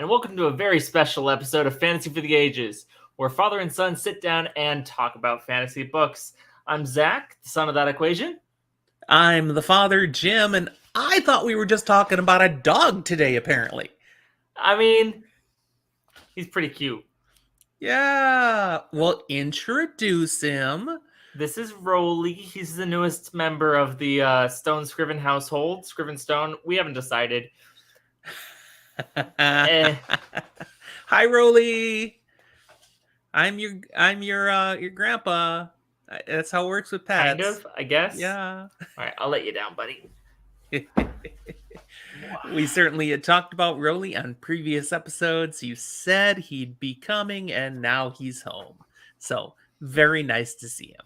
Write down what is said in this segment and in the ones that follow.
welcome to a very special episode of Fantasy for the Ages, where father and son sit down and talk about fantasy books. I'm Zach, the son of that equation. I'm the father, Jim, and I thought we were just talking about a dog today, apparently. I mean, he's pretty cute. Yeah, well, introduce him. This is Rolly. He's the newest member of the Stone Scriven household, Scriven Stone. We haven't decided. Hi, Rolly. I'm your grandpa. That's how it works with pets. Kind of, I guess. Yeah. All right, I'll let you down, buddy. We certainly had talked about Rolly on previous episodes. You said he'd be coming, and now he's home. So, very nice to see him.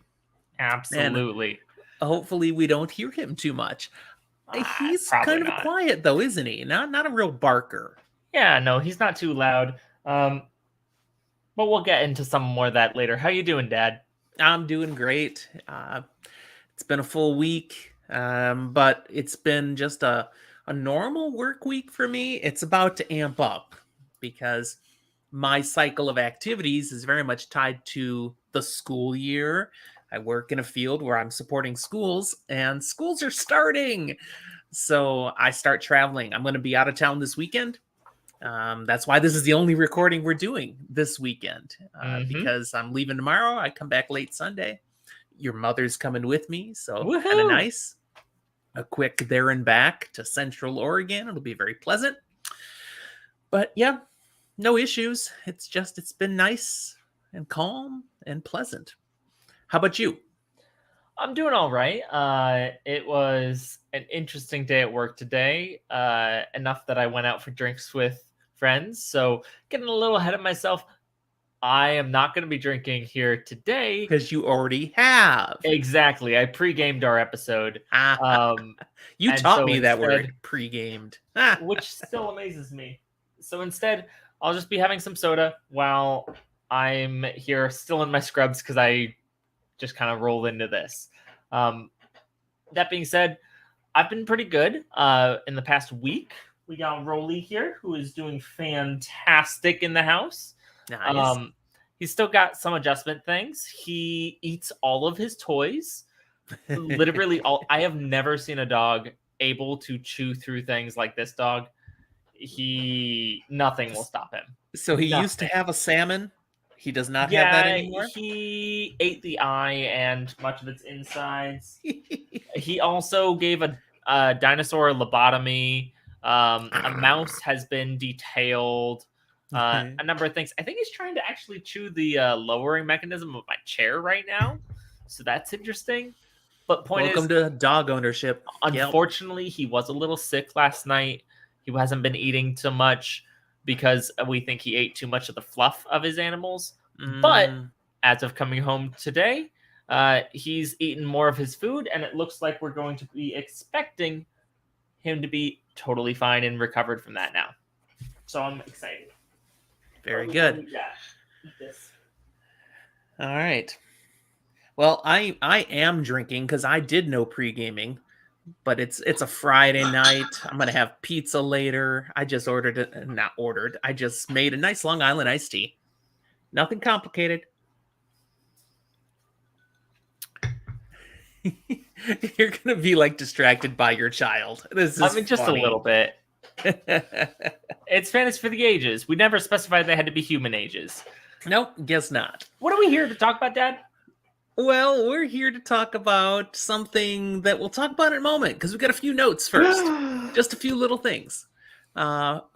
Absolutely. And hopefully we don't hear him too much. He's kind of quiet, though, isn't he? Not a real barker. Yeah, no, he's not too loud. But we'll get into some more of that later. How you doing, Dad? I'm doing great. It's been a full week, but it's been just a normal work week for me. It's about to amp up because my cycle of activities is very much tied to the school year. I work in a field where I'm supporting schools, and schools are starting. So I start traveling. I'm going to be out of town this weekend. That's why this is the only recording we're doing this weekend, because I'm leaving tomorrow. I come back late Sunday. Your mother's coming with me, so kind of nice. A quick there and back to Central Oregon. It'll be very pleasant. But yeah, no issues. It's been nice and calm and pleasant. How about you? I'm doing all right. It was an interesting day at work today, enough that I went out for drinks with friends. So getting a little ahead of myself, I am not going to be drinking here today. Because you already have. Exactly. I pre-gamed our episode. You taught me that word, pre-gamed. Which still amazes me. So instead, I'll just be having some soda while I'm here still in my scrubs because I just kind of roll into this. That being said, I've been pretty good in the past week. We got Rolly here, who is doing fantastic in the house. Nice. He's still got some adjustment things. He eats all of his toys. Literally all. I have never seen a dog able to chew through things like this dog. Nothing will stop him. So he used to have a salmon. He does not have that anymore? He ate the eye and much of its insides. He also gave a dinosaur a lobotomy. A mouse has been detailed. A number of things. I think he's trying to actually chew the lowering mechanism of my chair right now. So that's interesting. But Welcome to dog ownership. Unfortunately, he was a little sick last night. He hasn't been eating too much because we think he ate too much of the fluff of his animals. But as of coming home today, he's eaten more of his food, and it looks like we're going to be expecting him to be totally fine and recovered from that now. So I'm excited. Very good. All right. Well, I am drinking because I did no pre-gaming. But it's a Friday night. I'm going to have pizza later. I just I just made a nice Long Island iced tea. Nothing complicated. You're going to be like distracted by your child. This is just funny. A little bit. It's Fantasy for the Ages. We never specified they had to be human ages. Nope, guess not. What are we here to talk about, Dad? Well, we're here to talk about something that we'll talk about in a moment because we've got a few notes first. Just a few little things.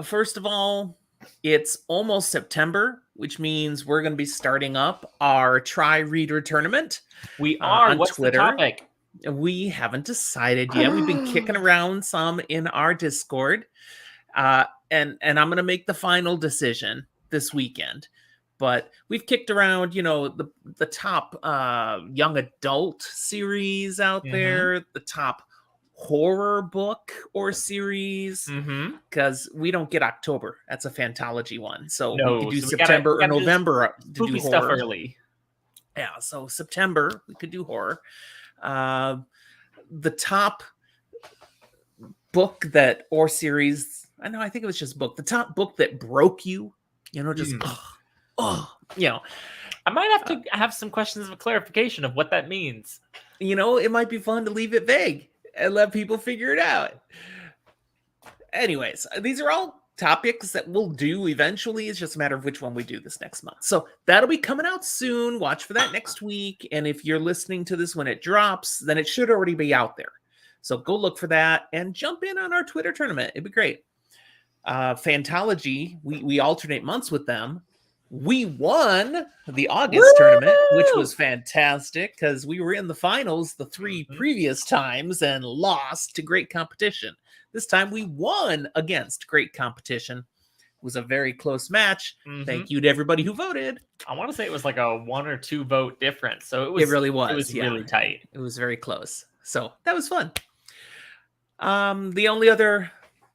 First of all, it's almost September, which means we're going to be starting up our Tri-Reader tournament. We are. On What's Twitter. The topic? We haven't decided yet. We've been kicking around some in our Discord. And I'm going to make the final decision this weekend. But we've kicked around, the top young adult series out there, the top horror book or series, because we don't get October. That's a Fantology one. So we could do September or November to do horror. Stuff early. Yeah, so September, we could do horror. The top book or series I know, I think it was just book. The top book that broke you, just, I might have to have some questions of clarification of what that means. It might be fun to leave it vague and let people figure it out. Anyways, these are all topics that we'll do eventually. It's just a matter of which one we do this next month. So that'll be coming out soon. Watch for that next week. And if you're listening to this when it drops, then it should already be out there. So go look for that and jump in on our Twitter tournament. It'd be great. Fantology, we alternate months with them. We won the August tournament, which was fantastic because we were in the finals the 3 previous times and lost to great competition. This time we won against great competition. It was a very close match. Thank you to everybody who voted. I want to say it was like a 1 or 2 vote difference. So it really was. It was really tight. It was very close. So that was fun. The only other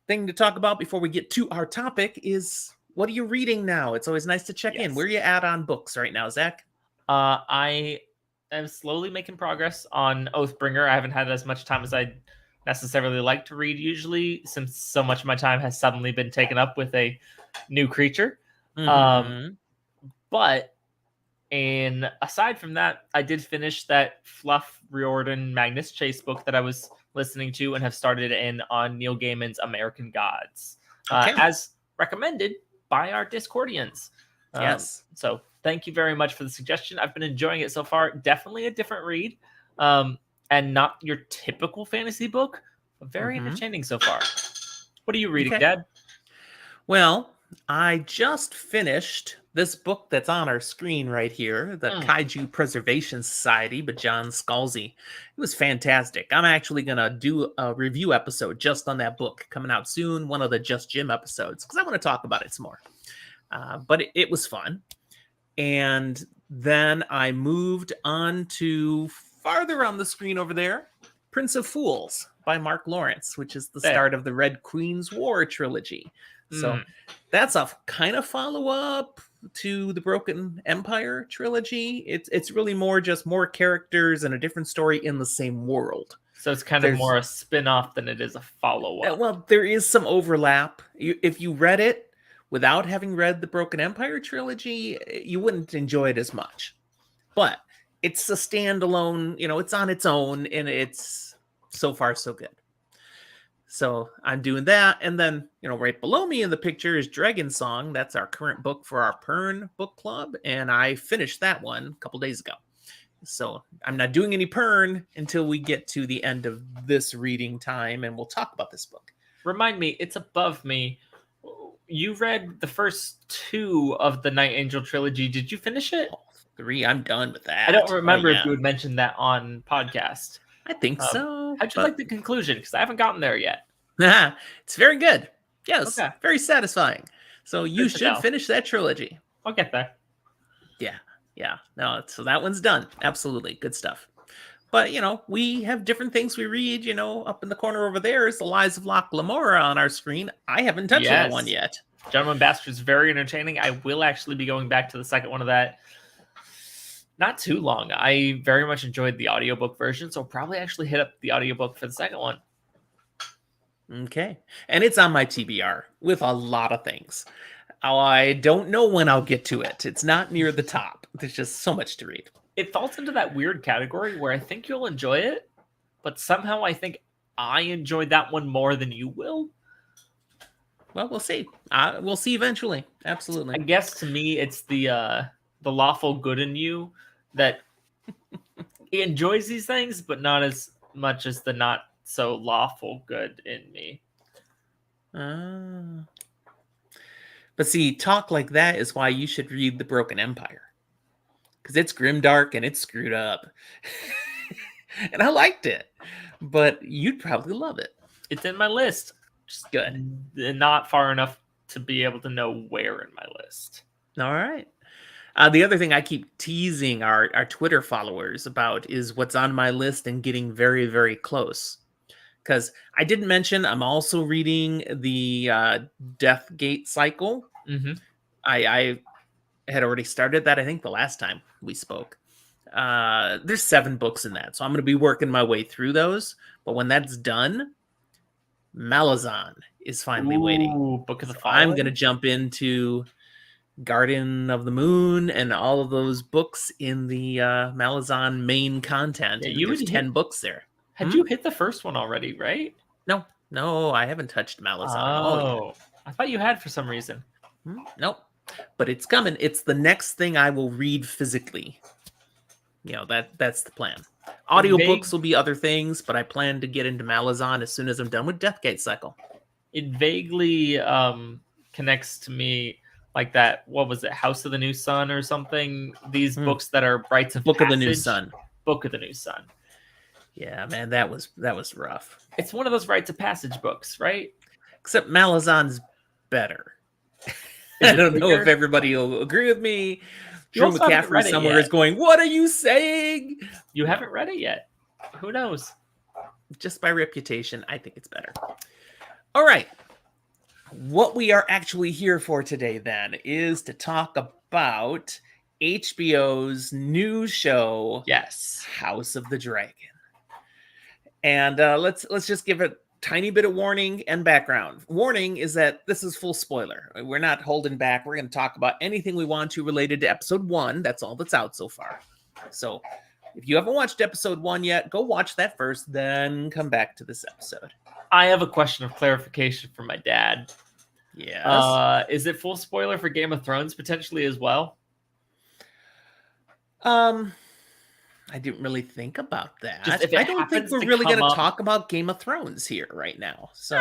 thing to talk about before we get to our topic is, what are you reading now? It's always nice to check in. Where are you at on books right now, Zach? I am slowly making progress on Oathbringer. I haven't had as much time as I'd necessarily like to read usually, since so much of my time has suddenly been taken up with a new creature. But aside from that, I did finish that Fluff Riordan Magnus Chase book that I was listening to and have started in on Neil Gaiman's American Gods, as recommended by our Discordians. Yes. So thank you very much for the suggestion. I've been enjoying it so far. Definitely a different read, and not your typical fantasy book, but very entertaining so far. What are you reading, Dad? Well, I just finished this book that's on our screen right here, the Kaiju Preservation Society by John Scalzi. It was fantastic. I'm actually going to do a review episode just on that book coming out soon, one of the Just Jim episodes, because I want to talk about it some more. But it was fun. And then I moved on to farther on the screen over there, Prince of Fools by Mark Lawrence, which is the start of the Red Queen's War trilogy. So that's a kind of follow-up to the Broken Empire trilogy. It's really more just more characters and a different story in the same world. So it's kind of more a spin-off than it is a follow-up. Well, there is some overlap. If you read it without having read the Broken Empire trilogy, you wouldn't enjoy it as much. But it's a standalone, it's on its own, and it's so far so good. So I'm doing that. And then, right below me in the picture is Dragon Song. That's our current book for our Pern book club. And I finished that one a couple days ago. So I'm not doing any Pern until we get to the end of this reading time. And we'll talk about this book. Remind me, it's above me. You read the first 2 of the Night Angel trilogy. Did you finish it? 3. I'm done with that. I don't remember if you had mentioned that on podcast. I think so. How'd you like the conclusion? Because I haven't gotten there yet. It's very good. Yes, very satisfying. So you should finish that trilogy. I'll get there. Yeah. No, so that one's done. Absolutely. Good stuff. But, we have different things we read. Up in the corner over there is The Lies of Locke Lamora on our screen. I haven't touched that one yet. Gentleman Bastard's very entertaining. I will actually be going back to the second one of that not too long. I very much enjoyed the audiobook version, so I'll probably actually hit up the audiobook for the second one. Okay. And it's on my TBR with a lot of things. I don't know when I'll get to it. It's not near the top. There's just so much to read. It falls into that weird category where I think you'll enjoy it, but somehow I think I enjoyed that one more than you will. Well, we'll see. We'll see eventually. Absolutely. I guess to me, it's the lawful good in you that enjoys these things, but not as much as the not so lawful good in me. But see, talk like that is why you should read The Broken Empire. Because it's grimdark and it's screwed up. And I liked it. But you'd probably love it. It's in my list. Just good. Not far enough to be able to know where in my list. All right. The other thing I keep teasing our Twitter followers about is what's on my list and getting very, very close. Because I didn't mention I'm also reading the Death Gate cycle. I had already started that, I think, the last time we spoke. There's 7 books in that, so I'm going to be working my way through those. But when that's done, Malazan is finally waiting. Ooh, Book of the So I'm Fallen. going to jump into Garden of the Moon and all of those books in the Malazan main content. Yeah, I think there's 10 books there. Had you hit the first one already, right? No, I haven't touched Malazan at all yet. Oh, I thought you had for some reason. Nope. But it's coming. It's the next thing I will read physically. That's the plan. Audiobooks will be other things, but I plan to get into Malazan as soon as I'm done with Deathgate Cycle. It vaguely connects to me like that. What was it? House of the New Sun or something? These books that are rites of Book passage. of the New Sun. Book of the New Sun. Yeah, man, that was rough. It's one of those rites of passage books, right? Except Malazan's better. I don't know if everybody will agree with me. Drew McCaffrey somewhere is going, "What are you saying?" You haven't read it yet. Who knows? Just by reputation, I think it's better. All right. What we are actually here for today, then, is to talk about HBO's new show, yes, House of the Dragon. And let's just give a tiny bit of warning and background. Warning is that this is full spoiler. We're not holding back. We're going to talk about anything we want to related to episode 1. That's all that's out so far. So if you haven't watched episode 1 yet, go watch that first, then come back to this episode. I have a question of clarification for my dad. Yes. Is it full spoiler for Game of Thrones potentially as well? I didn't really think about that. Just I don't think we're really going to talk about Game of Thrones here right now. So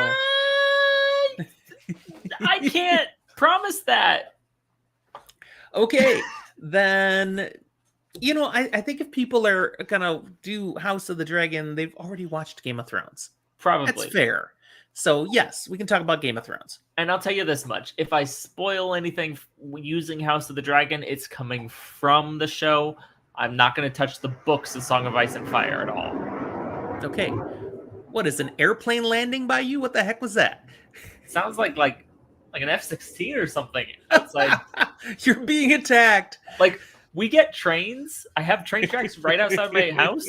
I can't promise that. Okay, then, I think if people are going to do House of the Dragon, they've already watched Game of Thrones. Probably. That's fair. So, yes, we can talk about Game of Thrones. And I'll tell you this much. If I spoil anything using House of the Dragon, it's coming from the show. I'm not going to touch the books of Song of Ice and Fire at all. Okay. What is an airplane landing by you? What the heck was that? Sounds like an F-16 or something outside. You're being attacked. Like, we get trains. I have train tracks right outside my house.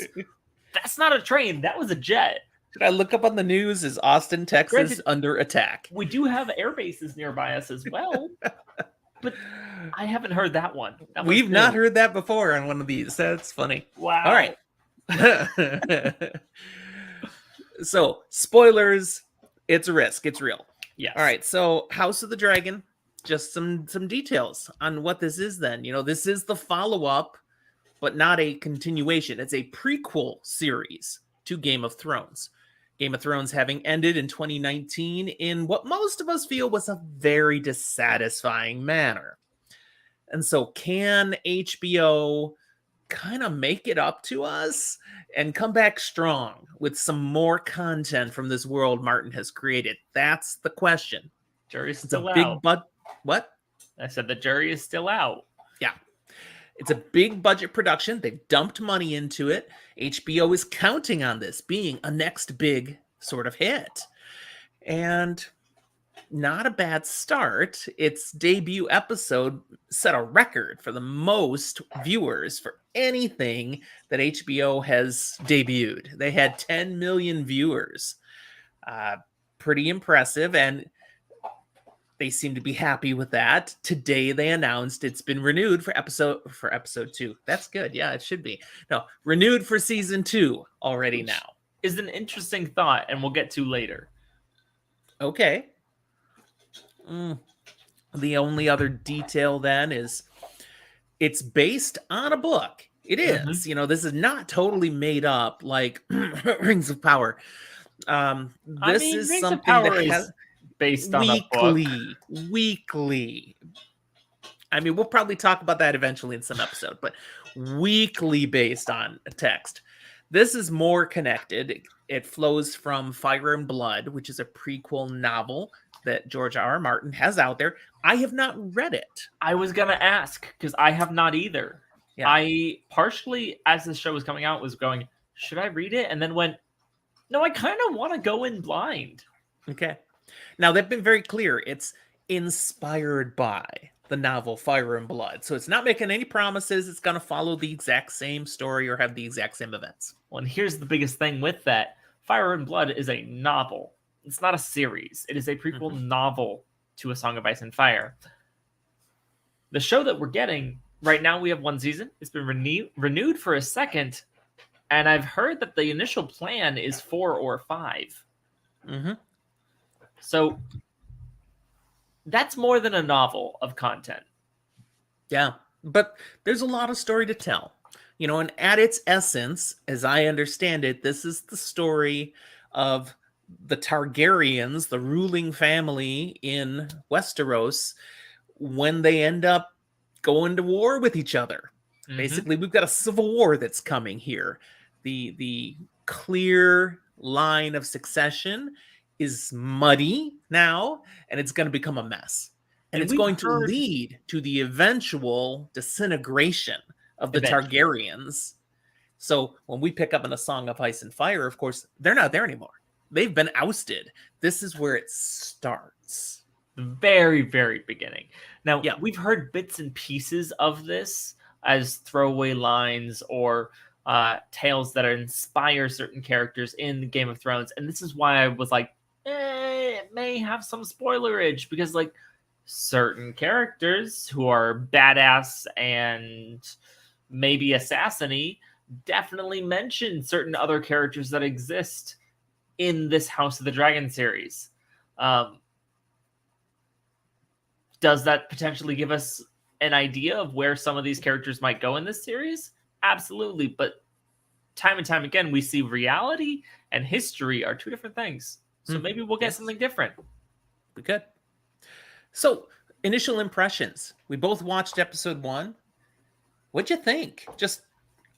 That's not a train. That was a jet. Did I look up on the news? Is Austin, Texas under attack? We do have air bases nearby us as well. But I haven't heard that one. We've not heard that before on one of these. That's funny. Wow. All right. So, spoilers. It's a risk. It's real. Yes. All right. So, House of the Dragon. Just some details on what this is then. This is the follow-up, but not a continuation. It's a prequel series to Game of Thrones. Game of Thrones having ended in 2019 in what most of us feel was a very dissatisfying manner. And so can HBO kind of make it up to us and come back strong with some more content from this world Martin has created? That's the question. Jury's still out. What? I said the jury is still out. Yeah. It's a big budget production. They've dumped money into it. HBO is counting on this being a next big sort of hit. And not a bad start. Its debut episode set a record for the most viewers for anything that HBO has debuted. They had 10 million viewers. Pretty impressive. And they seem to be happy with that. Today they announced it's been renewed for episode 2. That's good. Yeah, it should be. No, renewed for season 2 already now. Is an interesting thought, and we'll get to later. Okay. The only other detail then is it's based on a book. It is. This is not totally made up like Rings of Power. This is Rings something of Power that has... based on a book. Weekly. I mean, we'll probably talk about that eventually in some episode, but weekly based on a text. This is more connected. It flows from Fire and Blood, which is a prequel novel that George R.R. Martin has out there. I have not read it. I was going to ask because I have not either. Yeah. I partially, as the show was coming out, was going, should I read it? And then went, no, I kind of want to go in blind. Okay. Now, they've been very clear. It's inspired by the novel Fire and Blood. So it's not making any promises it's going to follow the exact same story or have the exact same events. Well, and here's the biggest thing with that. Fire and Blood is a novel. It's not a series. It is a prequel Mhm. novel to A Song of Ice and Fire. The show that we're getting right now, we have one season. It's been renewed for a second, and I've heard that the initial plan is 4 or 5. Mhm. So that's more than a novel of content. Yeah, but there's a lot of story to tell. And at its essence, as I understand it, this is the story of the Targaryens, the ruling family in Westeros, when they end up going to war with each other. Mm-hmm. Basically, we've got a civil war that's coming here. The clear line of succession is muddy now, and it's going to become a mess. And And it's we've going to heard lead to the eventual disintegration of the eventually. Targaryens. So when we pick up in A Song of Ice and Fire, of course, they're not there anymore. They've been ousted. This is where it starts. The very, very beginning. Now, Yeah. we've heard bits and pieces of this as throwaway lines or tales that inspire certain characters in Game of Thrones. And this is why I was like, it may have some spoilerage because, like, certain characters who are badass and maybe assassiny definitely mention certain other characters that exist in this House of the Dragon series. Does that potentially give us an idea of where some of these characters might go in this series? Absolutely. But time and time again, we see reality and history are two different things. So maybe we'll get Yes, something different. we could. So, initial impressions. We both watched episode 1. What'd you think? Just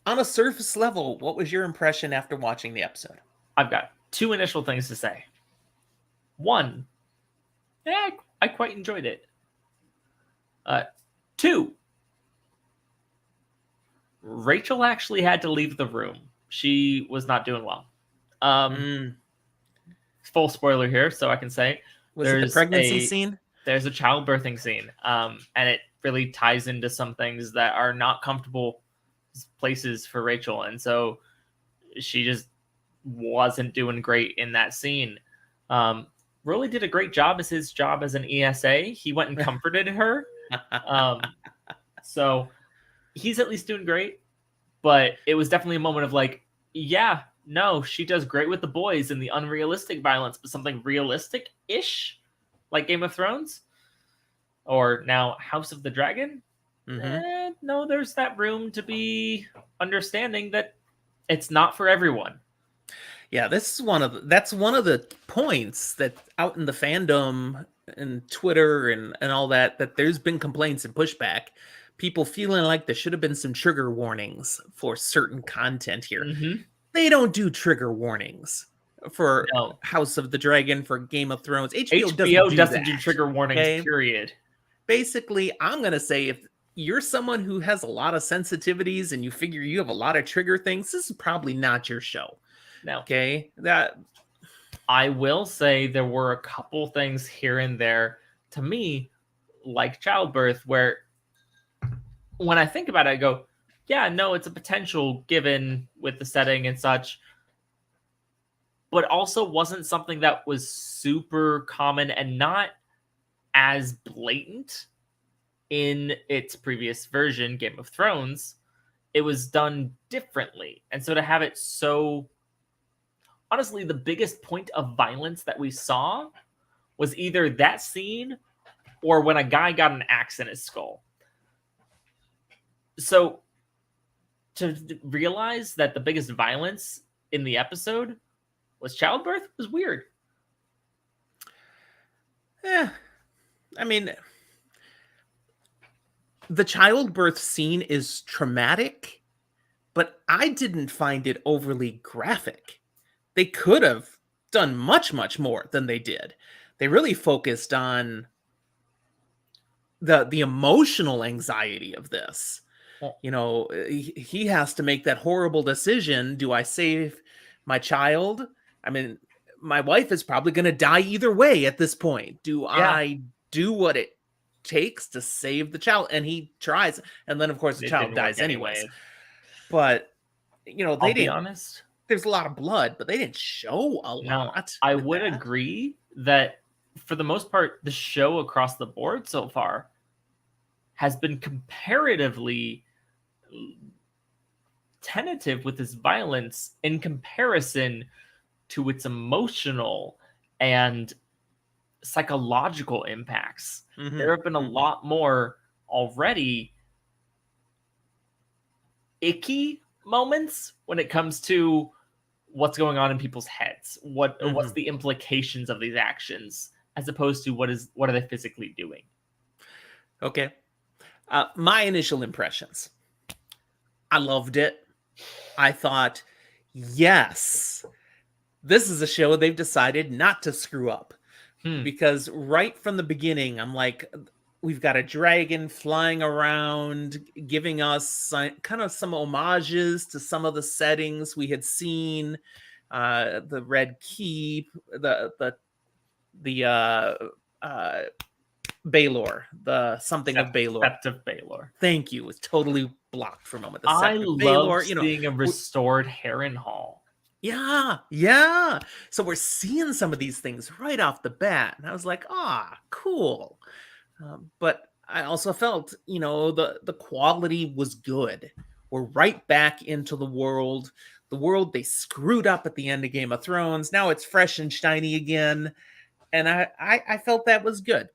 on a surface level, what was your impression after watching the episode? I've got two initial things to say. One, yeah, I quite enjoyed it. Two, Rachel actually had to leave the room. She was not doing well. Full spoiler here, so I can say Was it the pregnancy scene? There's a childbirthing scene, and it really ties into some things that are not comfortable places for Rachel, and so she just wasn't doing great in that scene. Really did a great job as his job as an ESA. He went and comforted her. So he's at least doing great, but it was definitely a moment of like, yeah, no, she does great with the boys and the unrealistic violence, but something realistic-ish, like Game of Thrones, or now House of the Dragon. No, there's that room to be understanding that it's not for everyone. Yeah, this is that's one of the points that out in the fandom and Twitter and all that there's been complaints and pushback. People feeling like there should have been some trigger warnings for certain content here. Mm-hmm. They don't do trigger warnings for No. House of the Dragon, for Game of Thrones. HBO doesn't do that. trigger warnings, Okay? period. Basically, I'm going to say if you're someone who has a lot of sensitivities and you figure you have a lot of trigger things, this is probably not your show. No. Okay? That I will say there were a couple things here and there, to me, like childbirth, where when I think about it, I go, yeah, no, it's a potential given with the setting and such, but also wasn't something that was super common and not as blatant in its previous version, Game of Thrones. It was done differently. And so to have it so, honestly, the biggest point of violence that we saw was either that scene or when a guy got an axe in his skull. So to realize that the biggest violence in the episode was childbirth was weird. I mean, the childbirth scene is traumatic, but I didn't find it overly graphic. They could have done much, much more than they did. They really focused on the emotional anxiety of this. He has to make that horrible decision. Do I save my child? I mean, my wife is probably going to die either way at this point. Do I do what it takes to save the child? And he tries. And then, of course, the child dies anyways. But, they I'll be didn't. honest. there's a lot of blood, but they didn't show a Now, lot I with would that. agree that for the most part, the show across the board so far has been comparatively tentative with its violence in comparison to its emotional and psychological impacts. There have been a lot more already icky moments when it comes to what's going on in people's heads, what's the implications of these actions, as opposed to what are they physically doing. Okay. My initial impressions. I loved it. I thought, yes, this is a show they've decided not to screw up. Because right from the beginning, I'm like, we've got a dragon flying around, giving us kind of some homages to some of the settings we had seen. The Red Keep, the Baelor, the something of Baelor. Sept of Baelor. Thank you. It was totally blocked for a moment. The I Sept of love Baelor, seeing a restored Harrenhal. Yeah. So we're seeing some of these things right off the bat, and I was like, cool. But I also felt, the quality was good. We're right back into the world they screwed up at the end of Game of Thrones. Now it's fresh and shiny again, and I felt that was good.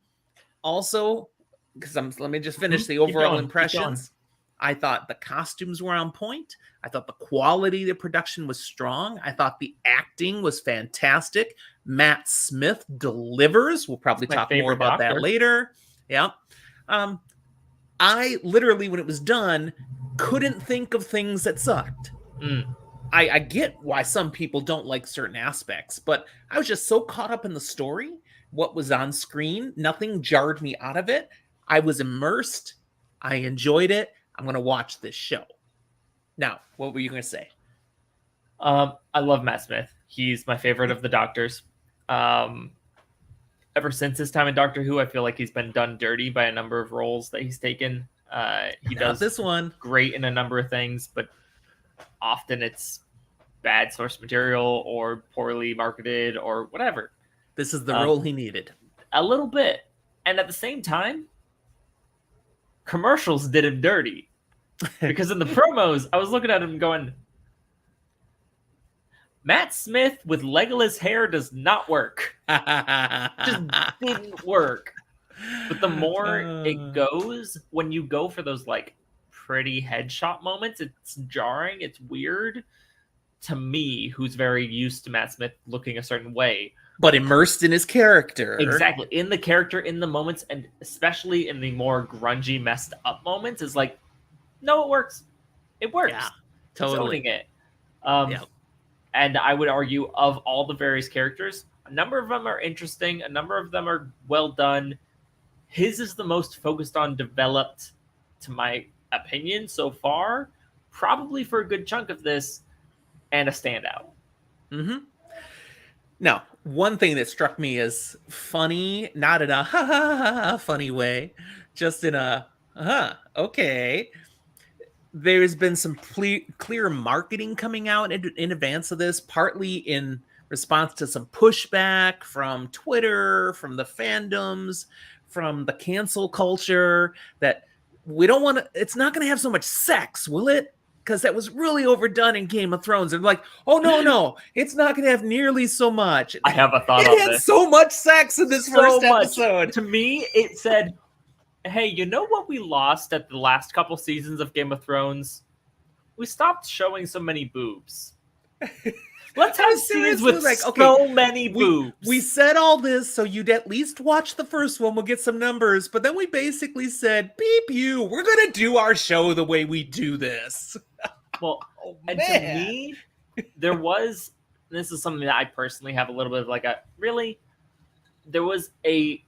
Also, because let me just finish the overall impressions. I thought the costumes were on point. I thought the quality of the production was strong. I thought the acting was fantastic. Matt Smith delivers. We'll probably talk more about that later. Yeah. I literally, when it was done, couldn't think of things that sucked. I get why some people don't like certain aspects, but I was just so caught up in the story, what was on screen. Nothing jarred me out of it. I was immersed. I enjoyed it. I'm going to watch this show. Now, what were you going to say? I love Matt Smith. He's my favorite of the Doctors. Ever since his time in Doctor Who, I feel like he's been done dirty by a number of roles that he's taken. He does this one great in a number of things, but often it's bad source material or poorly marketed or whatever. This is the role he needed. A little bit. And at the same time, commercials did him dirty. Because in the promos, I was looking at him going, Matt Smith with Legolas hair does not work. Just didn't work. But the more it goes, when you go for those like pretty headshot moments, it's jarring, it's weird to me, who's very used to Matt Smith looking a certain way. But immersed in his character. Exactly. In the character, in the moments, and especially in the more grungy, messed up moments, is like, no, it works. It works. Yeah, totally. It. And I would argue, of all the various characters, a number of them are interesting. A number of them are well done. His is the most focused on, developed, to my opinion, so far. Probably for a good chunk of this, and a standout. Now, one thing that struck me as funny, not in a ha ha ha funny way, just in a okay. There's been some clear marketing coming out in advance of this, partly in response to some pushback from Twitter, from the fandoms, from the cancel culture, that we don't want to, it's not going to have so much sex, will it? Because that was really overdone in Game of Thrones. And like, oh, no, it's not going to have nearly so much. I have a thought on this. It had so much sex in this first episode. To me, it said, hey, you know what we lost at the last couple seasons of Game of Thrones? We stopped showing so many boobs. Let's have scenes with so many boobs. We said all this so you'd at least watch the first one. We'll get some numbers. But then we basically said, beep you. We're going to do our show the way we do this. Well, and to me, there was, this is something that I personally have a little bit of like there was a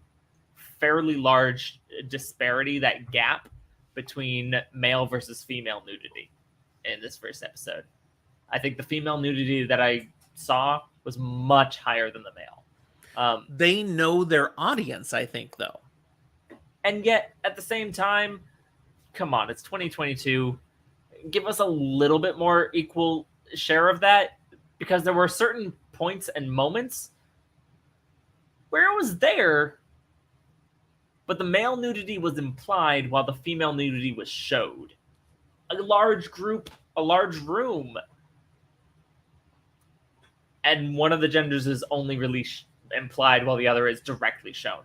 fairly large disparity, that gap between male versus female nudity in this first episode. I think the female nudity that I saw was much higher than the male. They know their audience, I think, though. And yet, at the same time, come on, it's 2022. Give us a little bit more equal share of that. because there were certain points and moments where it was there, but the male nudity was implied while the female nudity was showed. A large group, a large room, and one of the genders is only really implied while the other is directly shown.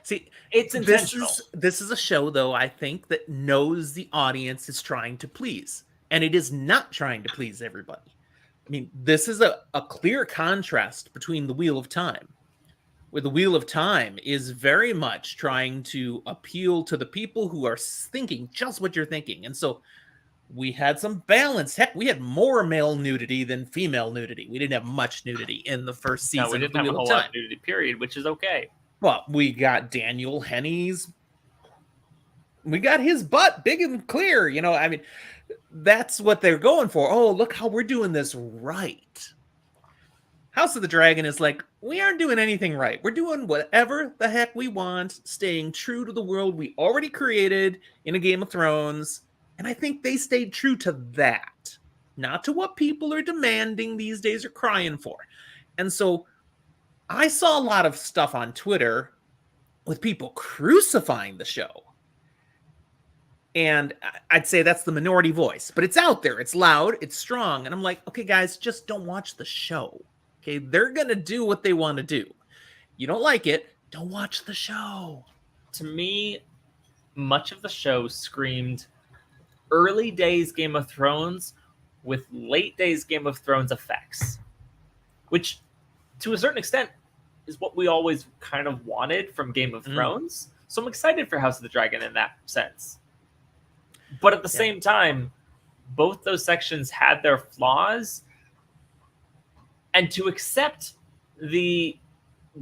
See, it's intentional. This is a show, though, I think, that knows the audience is trying to please, and it is not trying to please everybody. I mean, this is a clear contrast between the Wheel of Time, where the Wheel of Time is very much trying to appeal to the people who are thinking just what you're thinking. And so we had some balance. Heck, we had more male nudity than female nudity. We didn't have much nudity in the first season. No, we didn't have a whole lot of nudity, period, which is okay. Well, we got Daniel Henney's. We got his butt big and clear. You know, I mean, that's what they're going for. Oh, look how we're doing this right. House of the Dragon is like, we aren't doing anything right. We're doing whatever the heck we want, staying true to the world we already created in a Game of Thrones. And I think they stayed true to that, not to what people are demanding these days or crying for. And so I saw a lot of stuff on Twitter with people crucifying the show. And I'd say that's the minority voice, but it's out there. It's loud. It's strong. And I'm like, okay, guys, just don't watch the show. Okay, they're going to do what they want to do. You don't like it, don't watch the show. To me, much of the show screamed early days Game of Thrones with late days Game of Thrones effects, which to a certain extent is what we always kind of wanted from Game of Thrones. So I'm excited for House of the Dragon in that sense. But at the same time, both those sections had their flaws. And to accept the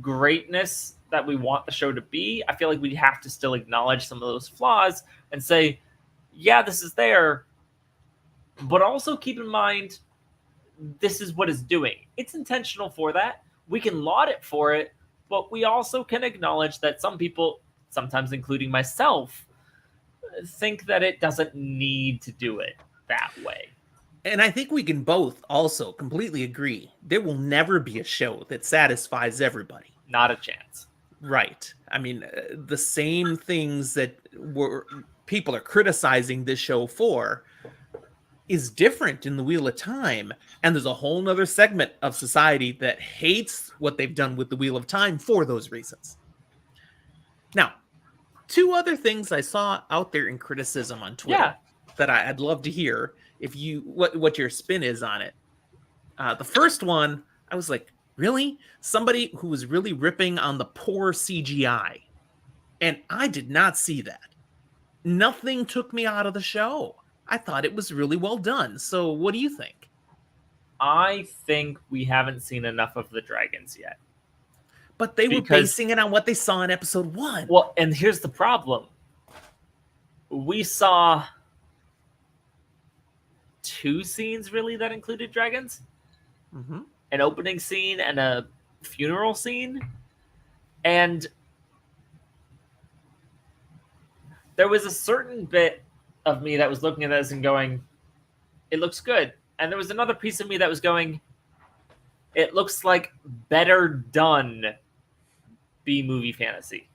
greatness that we want the show to be, I feel like we have to still acknowledge some of those flaws and say, yeah, this is there, but also keep in mind, this is what it's doing. It's intentional for that. We can laud it for it, but we also can acknowledge that some people, sometimes including myself, think that it doesn't need to do it that way. And I think we can both also completely agree. There will never be a show that satisfies everybody. Not a chance. Right. I mean, the same things that people are criticizing this show for is different in the Wheel of Time. And there's a whole nother segment of society that hates what they've done with the Wheel of Time for those reasons. Now, two other things I saw out there in criticism on Twitter that I'd love to hear if you what your spin is on it. The first one, I was like, really? Somebody who was really ripping on the poor CGI. And I did not see that. Nothing took me out of the show. I thought it was really well done. So what do you think? I think we haven't seen enough of the dragons yet. But they were basing it on what they saw in episode 1. Well, and here's the problem. We saw 2 scenes, really, that included dragons. Mm-hmm. An opening scene and a funeral scene. And there was a certain bit of me that was looking at this and going, it looks good. And there was another piece of me that was going, it looks like better done B-movie fantasy.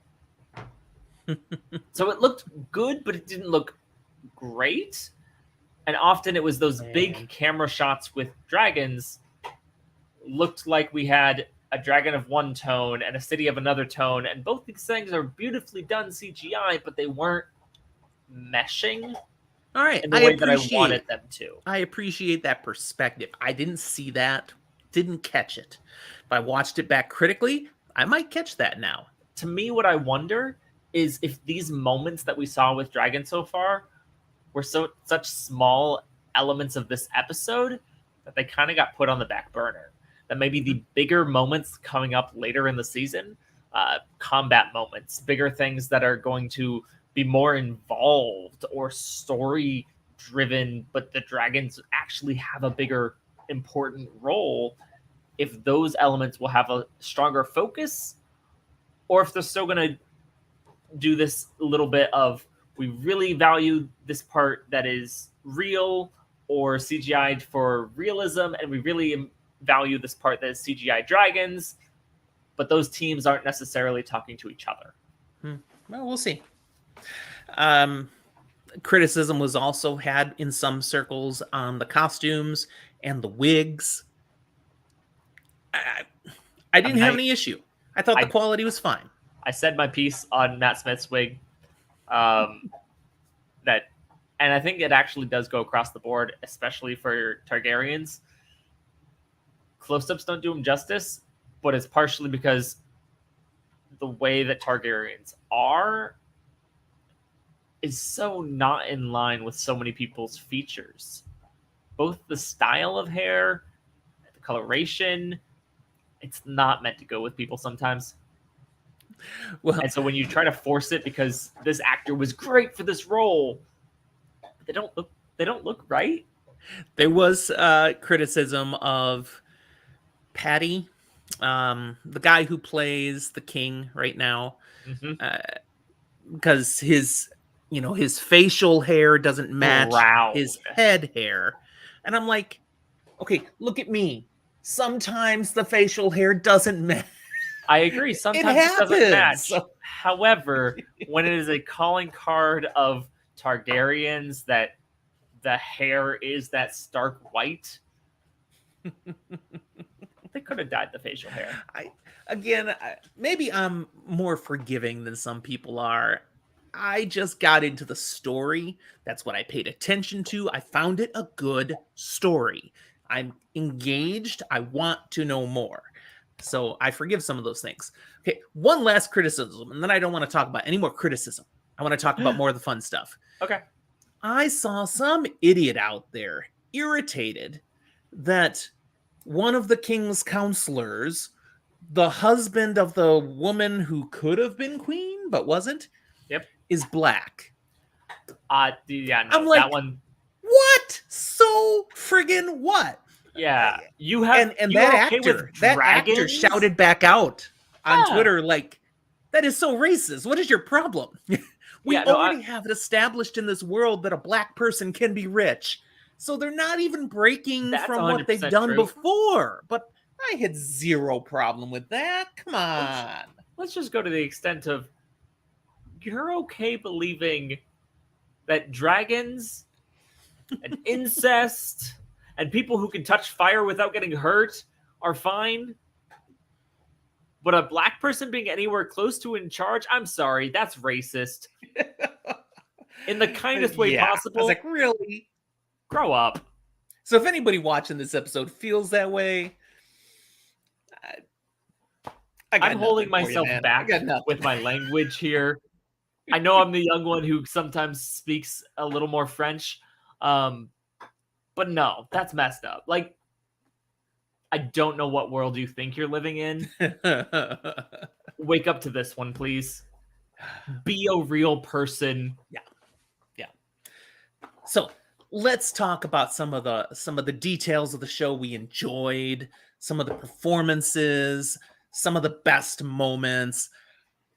So it looked good, but it didn't look great. And often it was those big camera shots with dragons. Looked like we had a dragon of one tone and a city of another tone. And both these things are beautifully done CGI, but they weren't meshing. All right, in the way that I wanted them to. I appreciate that perspective. I didn't see that, didn't catch it. If I watched it back critically, I might catch that now. To me, what I wonder is if these moments that we saw with Dragon so far were such small elements of this episode that they kind of got put on the back burner. That maybe the bigger moments coming up later in the season, combat moments, bigger things that are going to be more involved or story driven, but the dragons actually have a bigger important role, if those elements will have a stronger focus, or if they're still going to do this little bit of, we really value this part that is real or CGI'd for realism, and we really value this part that is CGI dragons, but those teams aren't necessarily talking to each other. Well, we'll see. Criticism was also had in some circles on the costumes and the wigs. I didn't have any issue. I thought the quality was fine. I said my piece on Matt Smith's wig. And I think it actually does go across the board, especially for Targaryens. Close-ups don't do them justice, but it's partially because the way that Targaryens are is so not in line with so many people's features. Both the style of hair, the coloration, it's not meant to go with people sometimes. Well, and so when you try to force it because this actor was great for this role, they don't look right. There was criticism of Patty, the guy who plays the king right now, because his facial hair doesn't match his head hair, and I'm like, okay, look at me. Sometimes the facial hair doesn't match. I agree. Sometimes it doesn't match. However, when it is a calling card of Targaryens that the hair is that stark white, they could have dyed the facial hair. Maybe I'm more forgiving than some people are. I just got into the story. That's what I paid attention to. I found it a good story. I'm engaged. I want to know more. So I forgive some of those things. Okay, one last criticism, and then I don't want to talk about any more criticism. I want to talk about more of the fun stuff. Okay. I saw some idiot out there irritated that one of the king's counselors, the husband of the woman who could have been queen but wasn't, is black. Yeah, no, I'm like, that one. What? So friggin' what? Yeah, you have and that actor shouted back out on Twitter like, that is so racist. What is your problem? We already have it established in this world that a black person can be rich. So they're not even breaking from what they've done before. But I had zero problem with that. Come on. Let's just go to the extent of you're okay believing that dragons and incest and people who can touch fire without getting hurt are fine. But a black person being anywhere close to in charge, I'm sorry, that's racist. In the kindest way possible. I was like, really? Grow up. So if anybody watching this episode feels that way, I'm holding myself back with my language here. I know I'm the young one who sometimes speaks a little more French. But no, that's messed up. Like, I don't know what world you think you're living in. Wake up to this one, please. Be a real person. Yeah. So let's talk about some of the details of the show we enjoyed, some of the performances, some of the best moments.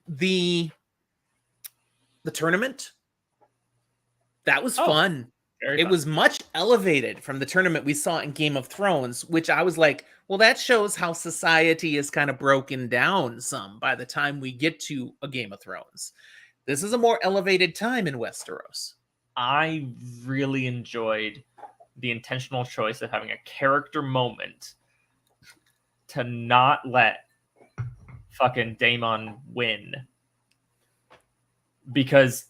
The tournament, that was fun. It was much elevated from the tournament we saw in Game of Thrones, which I was like, well, that shows how society is kind of broken down some by the time we get to a Game of Thrones. This is a more elevated time in Westeros. I really enjoyed the intentional choice of having a character moment to not let fucking Daemon win. Because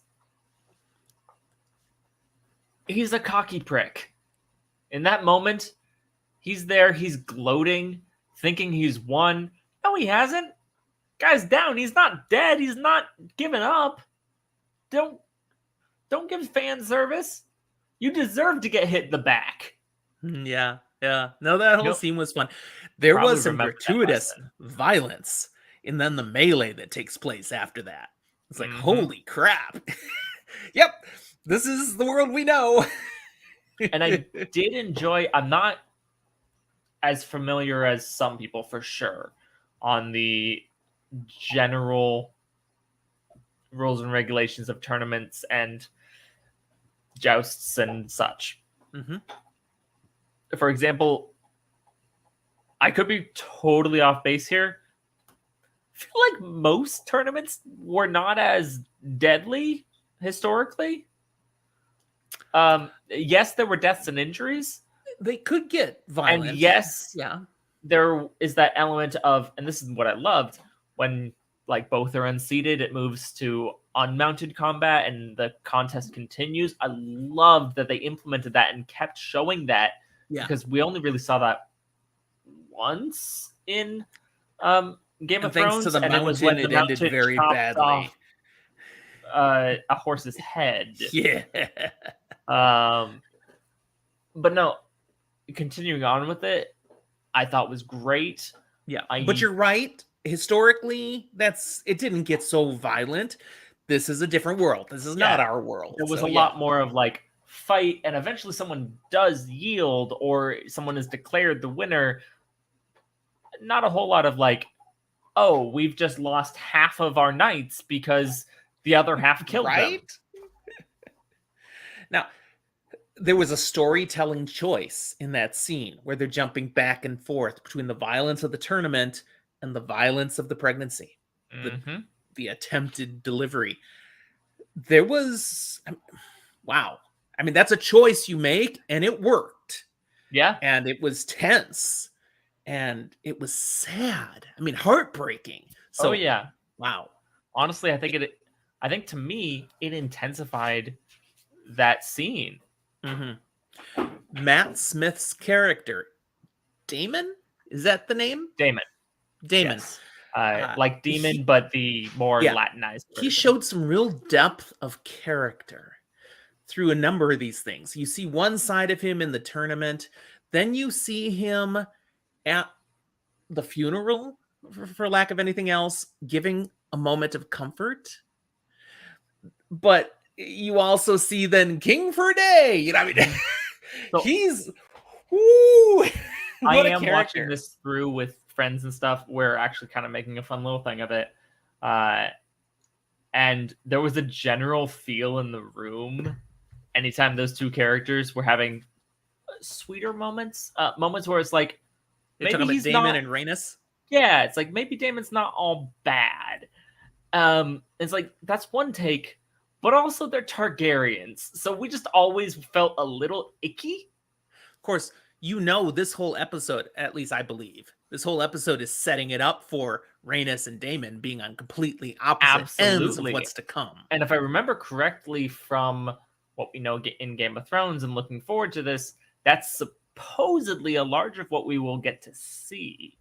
he's a cocky prick. In that moment, he's there, he's gloating, thinking he's won. No, he hasn't. Guy's down. He's not dead. He's not giving up. Don't give fan service. You deserve to get hit in the back. Yeah. No, that whole scene was fun. There was some gratuitous violence, and then the melee that takes place after that. It's like, holy crap. Yep. This is the world we know. And I did enjoy, I'm not as familiar as some people for sure on the general rules and regulations of tournaments and jousts and such. For example, I could be totally off base here. I feel like most tournaments were not as deadly historically. Yes, there were deaths and injuries. They could get violent. And yes, yeah, there is that element of, and this is what I loved, when like both are unseated, it moves to unmounted combat and the contest continues. I loved that they implemented that and kept showing that, because we only really saw that once in Game of thanks Thrones, to the and mountain, it was when the it ended mountain very chopped badly. off a horse's head. Yeah. But no, continuing on with it, I thought was great. Yeah, but you're right. Historically, it didn't get so violent. This is a different world. This is not our world. There was a lot more of like fight, and eventually someone does yield or someone is declared the winner. Not a whole lot of like, oh, we've just lost half of our knights because the other half killed them. Now, there was a storytelling choice in that scene where they're jumping back and forth between the violence of the tournament and the violence of the pregnancy, the attempted delivery. There was, wow. I mean, that's a choice you make, and it worked. Yeah. And it was tense, and it was sad. I mean, heartbreaking. So, yeah. Wow. Honestly, I think to me, it intensified that scene. Matt Smith's character, Damon? Is that the name? Damon. Yes. Like Demon, but the more Latinized version. He showed some real depth of character through a number of these things. You see one side of him in the tournament, then you see him at the funeral, for lack of anything else, giving a moment of comfort. But you also see then King for a day. You know, I mean, so, he's I am watching this through with friends and stuff. We're actually kind of making a fun little thing of it. And there was a general feel in the room anytime those two characters were having sweeter moments, moments where it's like, maybe he's Daemon and Rhaenys. Yeah, it's like maybe Daemon's not all bad. It's like that's one take, but also they're Targaryens, so we just always felt a little icky. Of course, you know, this whole episode, at least I believe, this whole episode is setting it up for Rhaenys and Daemon being on completely opposite ends of what's to come. And if I remember correctly from what we know in Game of Thrones and looking forward to this, that's supposedly a large of what we will get to see.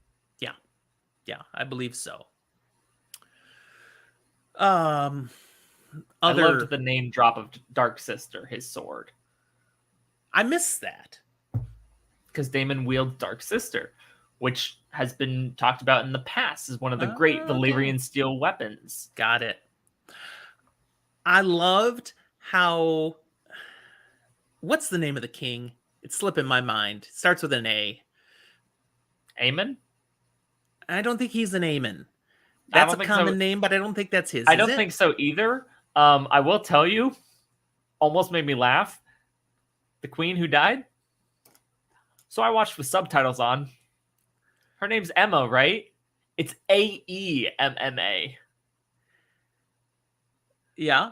Yeah, I believe so. I loved the name drop of Dark Sister, his sword. I missed that. Because Daemon wields Dark Sister, which has been talked about in the past as one of the great Valyrian steel weapons. Got it. I loved how... What's the name of the king? It's slipping my mind. It starts with an A. Aemon? I don't think he's an Aemon. That's a common name, but I don't think that's his. I don't think so either. I will tell you, almost made me laugh. The queen who died. So I watched with subtitles on. Her name's Emma, right? It's Aemma. Yeah.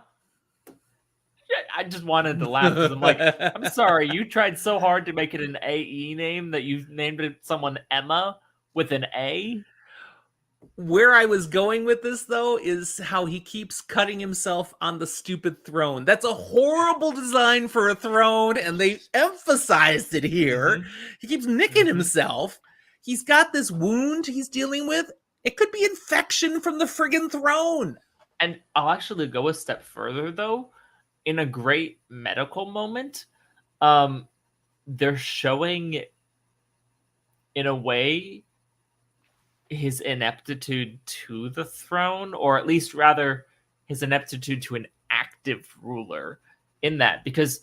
I just wanted to laugh because I'm like, I'm sorry, you tried so hard to make it an AE name that you named it someone Emma with an A. Where I was going with this, though, is how he keeps cutting himself on the stupid throne. That's a horrible design for a throne, and they emphasized it here. He keeps nicking himself. He's got this wound he's dealing with. It could be infection from the friggin' throne. And I'll actually go a step further, though. In a great medical moment, they're showing, in a way, his ineptitude to the throne, or at least rather his ineptitude to an active ruler in that. Because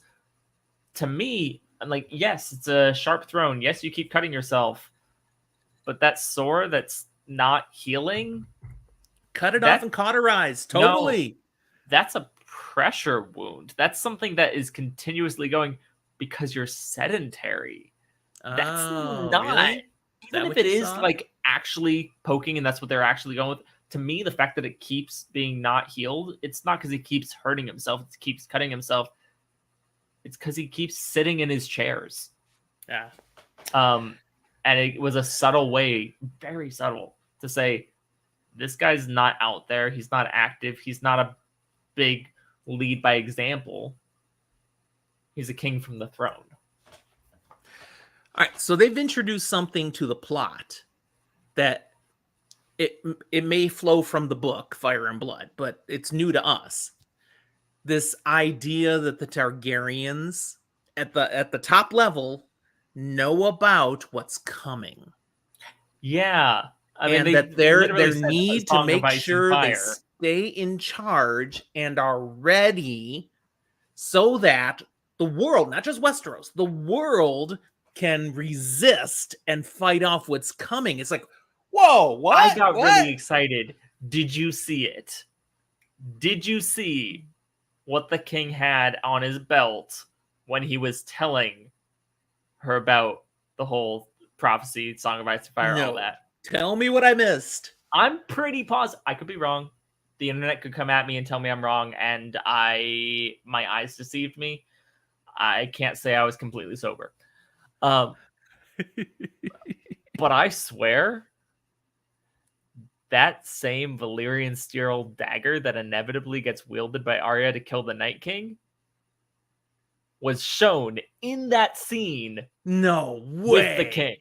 to me, I'm like, yes, it's a sharp throne. Yes, you keep cutting yourself. But that sore that's not healing... Cut it off and cauterize. Totally. No, that's a pressure wound. That's something that is continuously going because you're sedentary. That's not... Really? even if it is like actually poking and that's what they're actually going with, to me, the fact that it keeps being not healed, it's not because he keeps hurting himself, it keeps cutting himself. It's because he keeps sitting in his chairs. Yeah. And it was a subtle way, very subtle, to say, this guy's not out there. He's not active. He's not a big lead by example. He's a king from the throne. All right, so they've introduced something to the plot that it may flow from the book Fire and Blood, but it's new to us. This idea that the Targaryens at the top level know about what's coming. Yeah. I mean, that their need to make sure they stay in charge and are ready so that the world, not just Westeros, the world can resist and fight off what's coming. It's like, whoa, what? I got really excited. Did you see it? Did you see what the king had on his belt when he was telling her about the whole prophecy, Song of Ice and Fire, all that? Tell me what I missed. I'm pretty positive. I could be wrong. The internet could come at me and tell me I'm wrong, and my eyes deceived me. I can't say I was completely sober. But I swear that same Valyrian steel dagger that inevitably gets wielded by Arya to kill the Night King was shown in that scene. No way. With the king.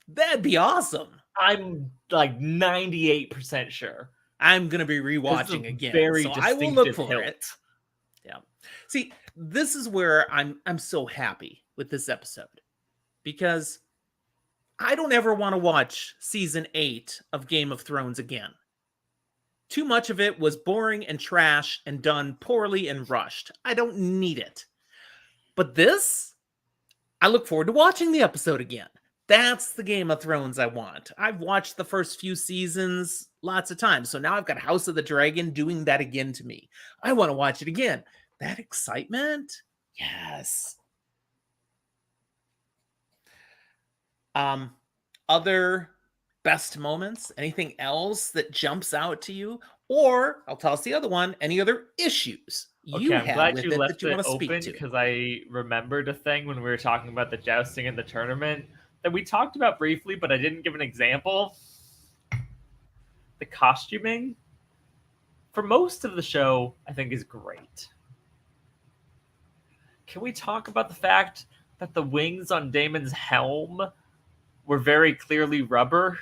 That'd be awesome. I'm like 98% sure. I'm going to be rewatching again. So I will look for it. Yeah. See, this is where I'm so happy with this episode, because I don't ever want to watch season 8 of Game of Thrones again. Too much of it was boring and trash and done poorly and rushed. I don't need it. But this, I look forward to watching the episode again. That's the Game of Thrones I want. I've watched the first few seasons lots of times, so now I've got House of the Dragon doing that again to me. I want to watch it again. That excitement? Yes. Other best moments? Anything else that jumps out to you? Or, I'll toss the other one, any other issues you have with it that you want to speak to? Because I remembered a thing when we were talking about the jousting in the tournament that we talked about briefly, but I didn't give an example. The costuming for most of the show, I think, is great. Can we talk about the fact that the wings on Daemon's helm were very clearly rubber?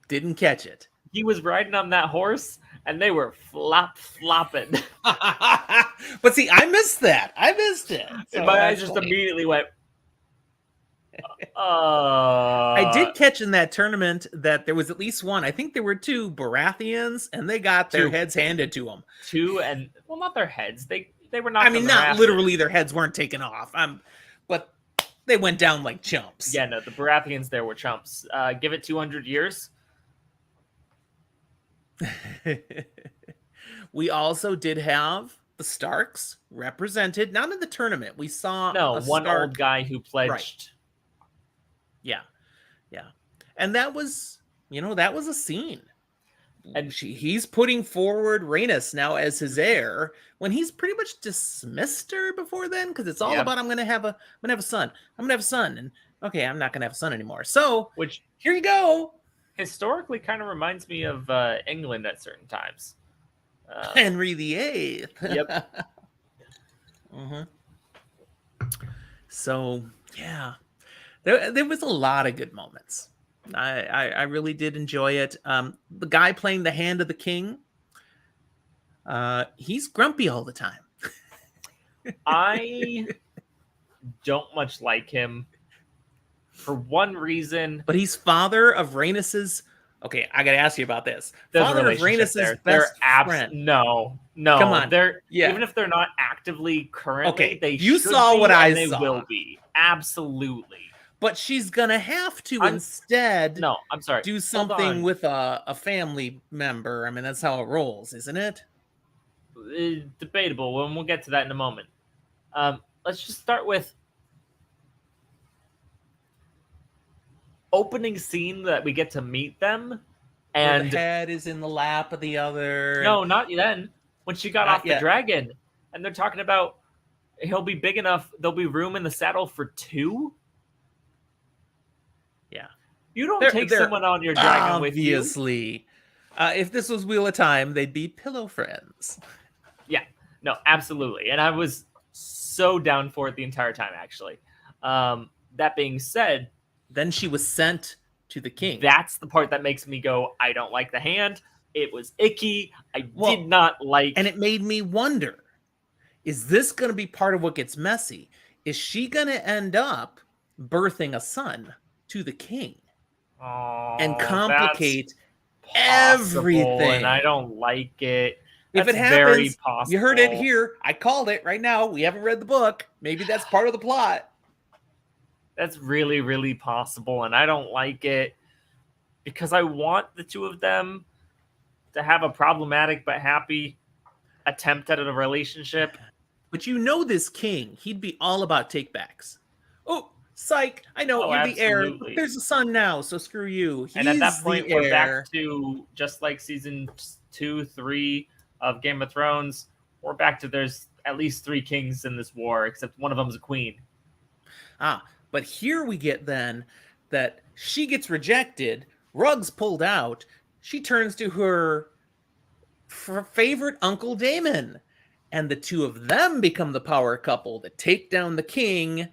Didn't catch it. He was riding on that horse, and they were flopping. But see, I missed that. I missed it. So my eyes just immediately went, I did catch in that tournament that there was at least one. I think there were 2 Baratheons, and they got their heads handed to them. 2, and well, not their heads. They were not. I mean, not literally. Their heads weren't taken off. But they went down like chumps. Yeah, no, the Baratheons there were chumps. Give it 200 years. We also did have the Starks represented, not in the tournament. We saw one old guy who pledged. Right. Yeah. And that was a scene. And he's putting forward Rhaenys now as his heir when he's pretty much dismissed her before then, because it's all about I'm gonna have a son. And okay, I'm not gonna have a son anymore. So here you go. Historically kind of reminds me of England at certain times. Henry VIII. Yep. Mm-hmm. So yeah. There was a lot of good moments. I really did enjoy it. The guy playing the Hand of the King, he's grumpy all the time. I don't much like him for one reason. But he's father of Rhaenys's. Okay, I got to ask you about this. Father of Rhaenys's best friend. No. Come on. Even if they're not actively currently, they you saw what I they saw. Will be. Absolutely. But she's gonna have to instead. No, I'm sorry. Do something with a family member. I mean, that's how it rolls, isn't it? Debatable. We'll get to that in a moment. Let's just start with opening scene that we get to meet them, Where the and head is in the lap of the other. no, not then. When she got Not off the yet. dragon, and they're talking about he'll be big enough. There'll be room in the saddle for 2. Yeah. You don't take someone on your dragon with you. Obviously. If this was Wheel of Time, they'd be pillow friends. Yeah, no, absolutely. And I was so down for it the entire time, actually. That being said, then she was sent to the king. That's the part that makes me go, I don't like the hand. It was icky. I did not like. And it made me wonder, is this going to be part of what gets messy? Is she going to end up birthing a son to the king? And complicate everything. And I don't like it. If it happens, you heard it here. I called it right now. We haven't read the book. Maybe that's part of the plot. That's really, really possible, and I don't like it because I want the two of them to have a problematic but happy attempt at a relationship. But you know this king, he'd be all about takebacks. Oh, psych, I know you're the heir. But there's a son now, so screw you. And at that point, we're back to just like season 2, 3 of Game of Thrones. We're back to there's at least 3 kings in this war, except one of them's a queen. But here we get then that she gets rejected, Rug's pulled out, she turns to her favorite Uncle Daemon, and the two of them become the power couple that take down the king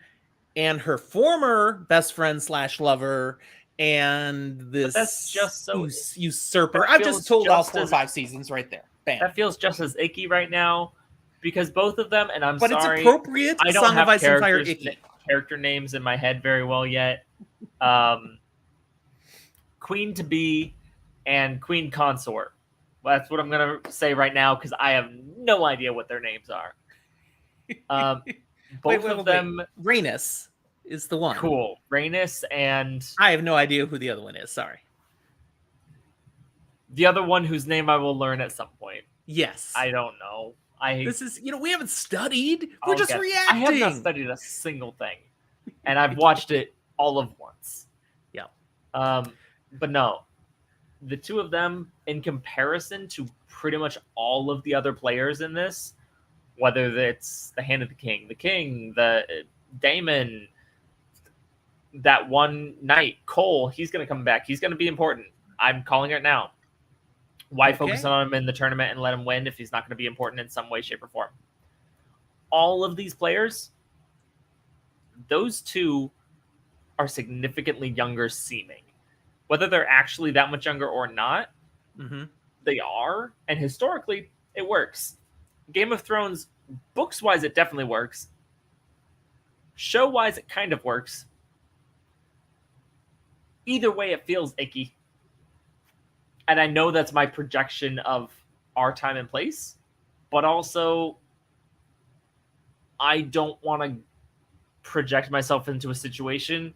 and her former best friend / lover and this that's just so usurper. I've just told all 4 or 5 seasons right there. Bam. That feels just as icky right now because both of them, and but sorry, it's appropriate. I don't have Ice and Fire icky. Character names in my head very well yet. Queen to be and Queen Consort. Well, that's what I'm going to say right now because I have no idea what their names are. Both of them. Rhaenys is the one. Cool. Rhaenys and... I have no idea who the other one is. Sorry. The other one whose name I will learn at some point. Yes. I don't know. This is, we haven't studied. We're just reacting. I have not studied a single thing. And I've watched it all of once. Yeah. But no. The two of them, in comparison to pretty much all of the other players in this, whether it's the Hand of the King, the Daemon, that one knight, Cole, he's going to come back. He's going to be important. I'm calling it now. Why focus on him in the tournament and let him win if he's not going to be important in some way, shape, or form? All of these players, those two are significantly younger seeming. Whether they're actually that much younger or not, they are. And historically, it works. Game of Thrones, books-wise, it definitely works. Show-wise, it kind of works. Either way, it feels icky. And I know that's my projection of our time and place, but also I don't want to project myself into a situation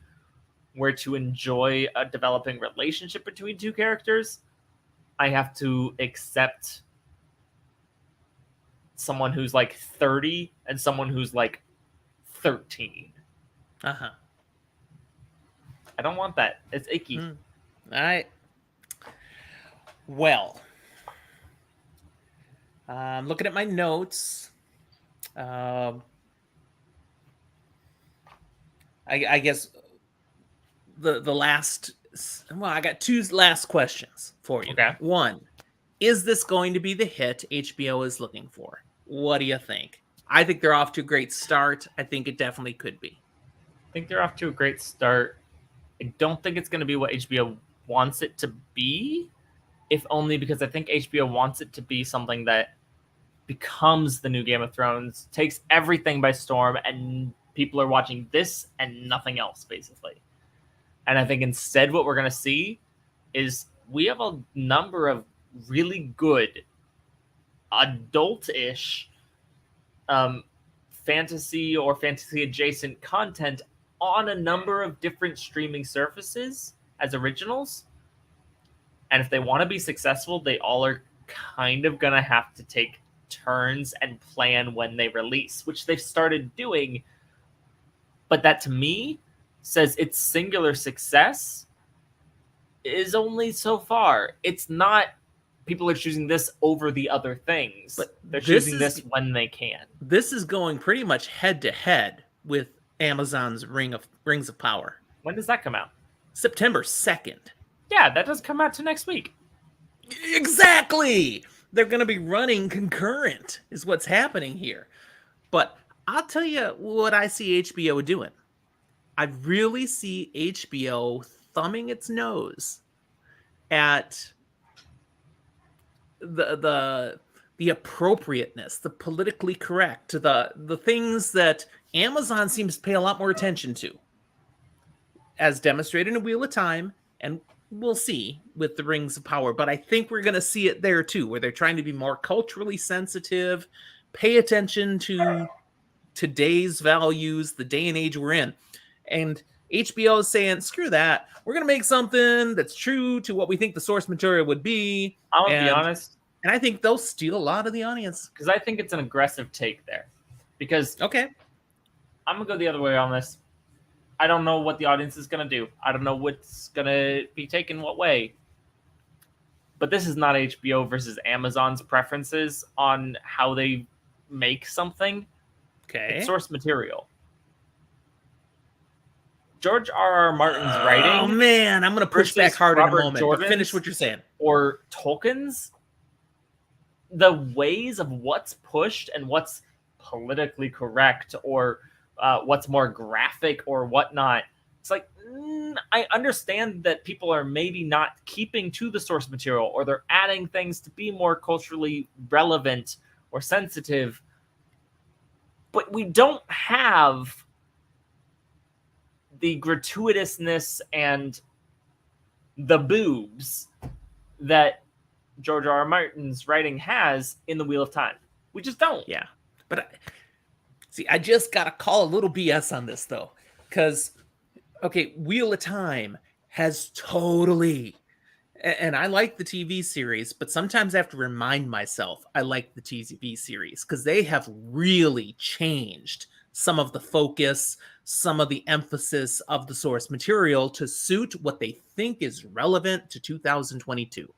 where to enjoy a developing relationship between two characters, I have to accept someone who's like 30 and someone who's like 13. I don't want that. It's icky. All right. Well, I'm looking at my notes. I guess the last. Well, I got 2 last questions for you. Okay. 1, is this going to be the hit HBO is looking for? What do you think? I think they're off to a great start. I think it definitely could be. I think they're off to a great start. I don't think it's going to be what HBO wants it to be, if only because I think HBO wants it to be something that becomes the new Game of Thrones, takes everything by storm, and people are watching this and nothing else, basically. And I think instead what we're going to see is we have a number of really good adult-ish fantasy or fantasy-adjacent content on a number of different streaming surfaces as originals. And if they want to be successful, they all are kind of going to have to take turns and plan when they release, which they've started doing. But that, to me, says it's singular success is only so far. It's not people are choosing this over the other things. But they're choosing this when they can. This is going pretty much head to head with Amazon's Rings of Power. When does that come out? September 2nd. Yeah, that does come out to next week. Exactly. They're going to be running concurrent is what's happening here. But I'll tell you what I see HBO doing. I really see HBO thumbing its nose at the appropriateness, the politically correct, the things that Amazon seems to pay a lot more attention to, as demonstrated in Wheel of Time, and we'll see with the Rings of Power. But I think we're going to see it there too, where they're trying to be more culturally sensitive, pay attention to today's values, the day and age we're in. And HBO is saying, screw that. We're going to make something that's true to what we think the source material would be. I'll be honest. And I think they'll steal a lot of the audience. Because I think it's an aggressive take there. Because okay, I'm going to go the other way on this. I don't know what the audience is going to do. I don't know what's going to be taken what way. But this is not HBO versus Amazon's preferences on how they make something. Okay. It's source material. George R.R. Martin's writing. Oh, man. I'm going to push back hard in a moment. But finish what you're saying. Or Tolkien's. The ways of what's pushed and what's politically correct or what's more graphic or whatnot. It's like, I understand that people are maybe not keeping to the source material or they're adding things to be more culturally relevant or sensitive. But we don't have the gratuitousness and the boobs that George R.R. Martin's writing has in the Wheel of Time. We just don't. Yeah. But I just got to call a little BS on this, though. Because, okay, Wheel of Time has totally... And I like the TV series, but sometimes I have to remind myself I like the TV series because they have really changed some of the focus, some of the emphasis of the source material to suit what they think is relevant to 2022.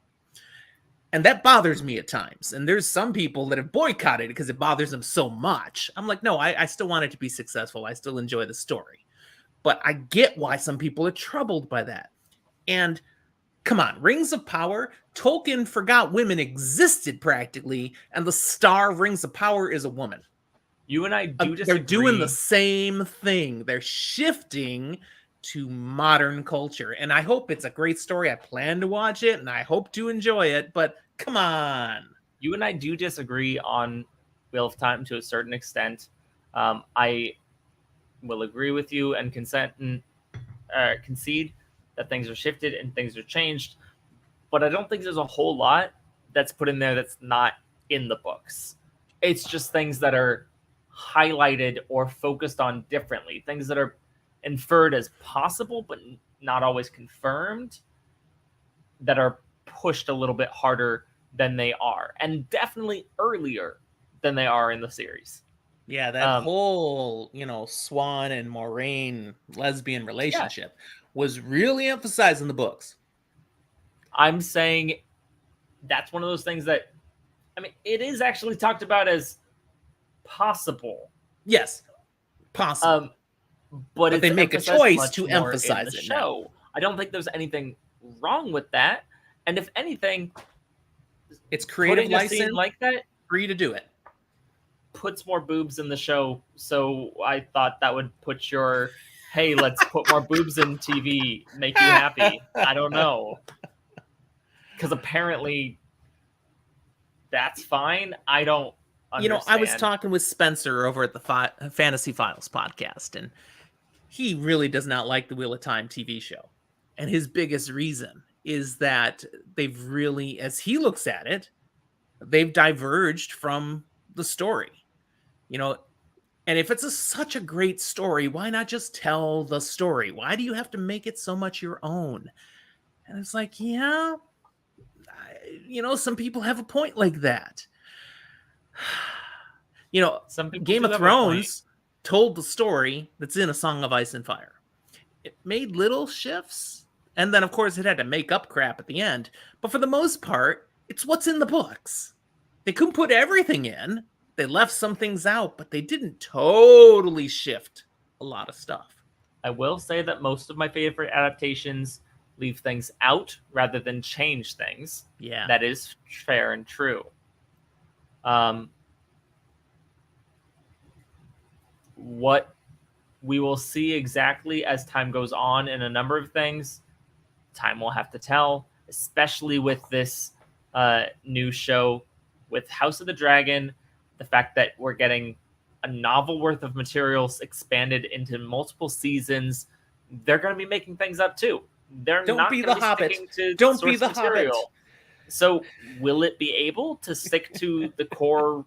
And that bothers me at times. And there's some people that have boycotted it because it bothers them so much. I'm like, no, I still want it to be successful. I still enjoy the story. But I get why some people are troubled by that. And come on, Rings of Power, Tolkien forgot women existed practically, and the star of Rings of Power is a woman. You and I do disagree. They're doing the same thing. They're shifting to modern culture. And I hope it's a great story. I plan to watch it, and I hope to enjoy it, but come on. You and I do disagree on Wheel of Time to a certain extent. I will agree with you and concede that things are shifted and things are changed, but I don't think there's a whole lot that's put in there that's not in the books. It's just things that are highlighted or focused on differently, things that are inferred as possible but not always confirmed, that are pushed a little bit harder than they are, and definitely earlier than they are in the series. Yeah, that whole, Swan and Moraine lesbian relationship was really emphasized in the books. I'm saying that's one of those things that, it is actually talked about as possible. Yes, possible. But they make a choice to emphasize it. Show. Now. I don't think there's anything wrong with that. And if anything, it's creative license like that, free to do it. Puts more boobs in the show. So I thought that would put your, hey, let's put more boobs in TV, make you happy. I don't know. Because apparently that's fine. I don't understand. I was talking with Spencer over at the Fantasy Files podcast, and he really does not like the Wheel of Time TV show. And his biggest reason is that they've really, as he looks at it, they've diverged from the story. And if it's such a great story, why not just tell the story? Why do you have to make it so much your own? And it's like, some people have a point like that. Some people Game of Thrones told the story that's in A Song of Ice and Fire. It made little shifts And then, of course, it had to make up crap at the end. But for the most part, it's what's in the books. They couldn't put everything in. They left some things out, but they didn't totally shift a lot of stuff. I will say that most of my favorite adaptations leave things out rather than change things. Yeah. That is fair and true. What we will see exactly as time goes on in a number of things, time will have to tell, especially with this new show with House of the Dragon, the fact that we're getting a novel worth of materials expanded into multiple seasons. They're going to be making things up too. They're not going to be sticking to Don't be source the material. Hobbit. So will it be able to stick to the core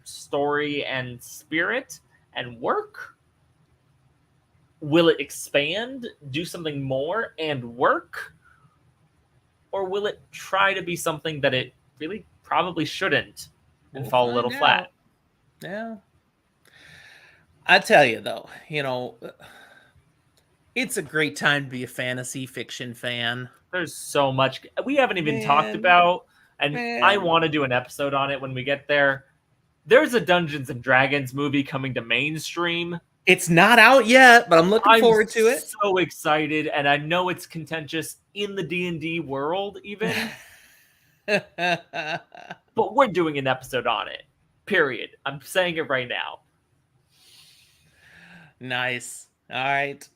story and spirit and work? Will it expand, do something more, and work? Or will it try to be something that it really probably shouldn't and fall a little flat? Yeah. I tell you, though, it's a great time to be a fantasy fiction fan. There's so much we haven't even talked about, and I want to do an episode on it when we get there. There's a Dungeons and Dragons movie coming to mainstream. It's not out yet, but I'm looking forward to it. I'm so excited, and I know it's contentious in the D&D world even. But we're doing an episode on it. Period. I'm saying it right now. Nice. All right.